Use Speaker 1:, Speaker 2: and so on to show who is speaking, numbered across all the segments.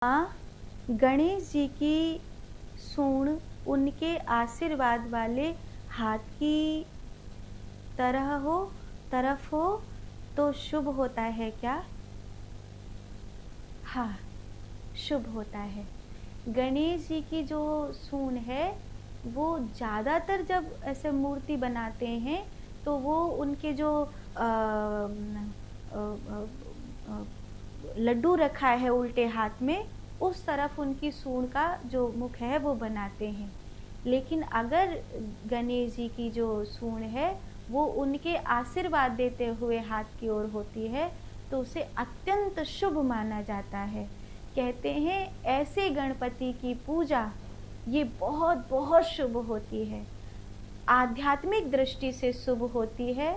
Speaker 1: हाँ, गणेश जी की सूंड उनके आशीर्वाद वाले हाथ की तरह हो तरफ हो तो शुभ होता है क्या? हाँ, शुभ होता है। गणेश जी की जो सूंड है वो ज़्यादातर जब ऐसे मूर्ति बनाते हैं तो वो उनके जो अ, अ, अ, लड्डू रखा है उल्टे हाथ में, उस तरफ उनकी सूंड का जो मुख है वो बनाते हैं। लेकिन अगर गणेश जी की जो सूंड है वो उनके आशीर्वाद देते हुए हाथ की ओर होती है तो उसे अत्यंत शुभ माना जाता है। कहते हैं ऐसे गणपति की पूजा ये बहुत बहुत शुभ होती है, आध्यात्मिक दृष्टि से शुभ होती है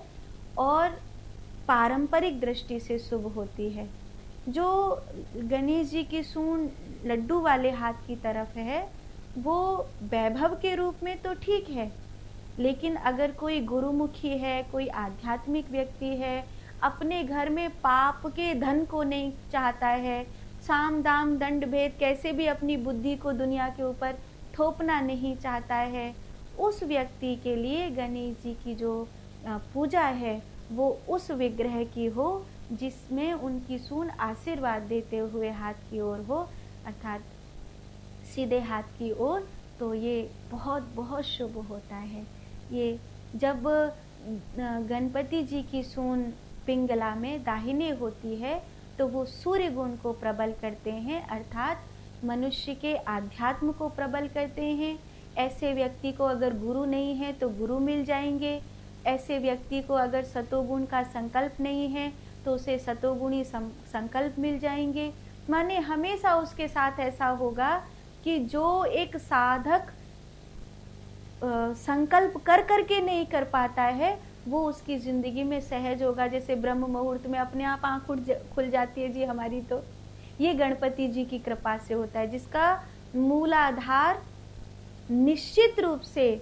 Speaker 1: और पारंपरिक दृष्टि से शुभ होती है। जो गणेश जी की सूंड लड्डू वाले हाथ की तरफ है वो वैभव के रूप में तो ठीक है, लेकिन अगर कोई गुरुमुखी है, कोई आध्यात्मिक व्यक्ति है, अपने घर में पाप के धन को नहीं चाहता है, साम दाम दंड भेद कैसे भी अपनी बुद्धि को दुनिया के ऊपर थोपना नहीं चाहता है, उस व्यक्ति के लिए गणेश जी की जो पूजा है वो उस विग्रह की हो जिसमें उनकी सूंड आशीर्वाद देते हुए हाथ की ओर हो, अर्थात सीधे हाथ की ओर, तो ये बहुत बहुत शुभ होता है। ये जब गणपति जी की सूंड पिंगला में दाहिने होती है तो वो सूर्य गुण को प्रबल करते हैं, अर्थात मनुष्य के आध्यात्म को प्रबल करते हैं। ऐसे व्यक्ति को अगर गुरु नहीं है तो गुरु मिल जाएंगे, ऐसे व्यक्ति को अगर सतोगुण का संकल्प नहीं है तो उसे सतोगुणी संकल्प मिल जाएंगे। माने हमेशा उसके साथ ऐसा होगा कि जो एक साधक संकल्प कर करके नहीं कर पाता है वो उसकी जिंदगी में सहज होगा। जैसे ब्रह्म मुहूर्त में अपने आप आंख खुल जाती है जी हमारी, तो ये गणपति जी की कृपा से होता है, जिसका मूलाधार निश्चित रूप से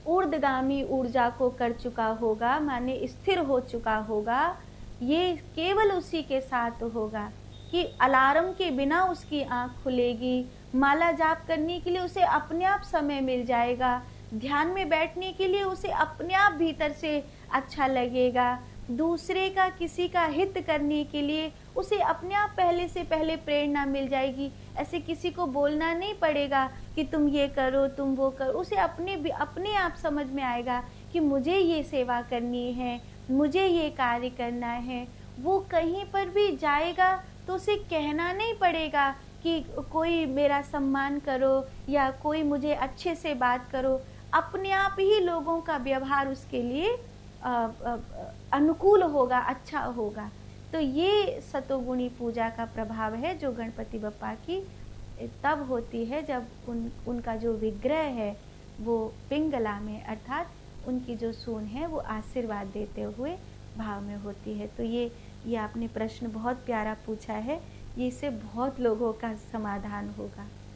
Speaker 1: ऊर्ध्वगामी ऊर्जा को कर चुका होगा, माने स्थिर हो चुका होगा। ये केवल उसी के साथ होगा कि अलार्म के बिना उसकी आंख खुलेगी, माला जाप करने के लिए उसे अपने आप समय मिल जाएगा, ध्यान में बैठने के लिए उसे अपने आप भीतर से अच्छा लगेगा, दूसरे का किसी का हित करने के लिए उसे अपने आप पहले से पहले प्रेरणा मिल जाएगी। ऐसे किसी को बोलना नहीं पड़ेगा कि तुम ये करो तुम वो करो, उसे अपने आप समझ में आएगा कि मुझे ये सेवा करनी है, मुझे ये कार्य करना है। वो कहीं पर भी जाएगा तो उसे कहना नहीं पड़ेगा कि कोई मेरा सम्मान करो या कोई मुझे अच्छे से बात करो, अपने आप ही लोगों का व्यवहार उसके लिए अनुकूल होगा, अच्छा होगा। तो ये सतोगुणी पूजा का प्रभाव है जो गणपति बप्पा की तब होती है जब उनका जो विग्रह है वो पिंगला में, अर्थात उनकी जो सूंड है वो आशीर्वाद देते हुए भाव में होती है। तो ये आपने प्रश्न बहुत प्यारा पूछा है, ये इससे बहुत लोगों का समाधान होगा।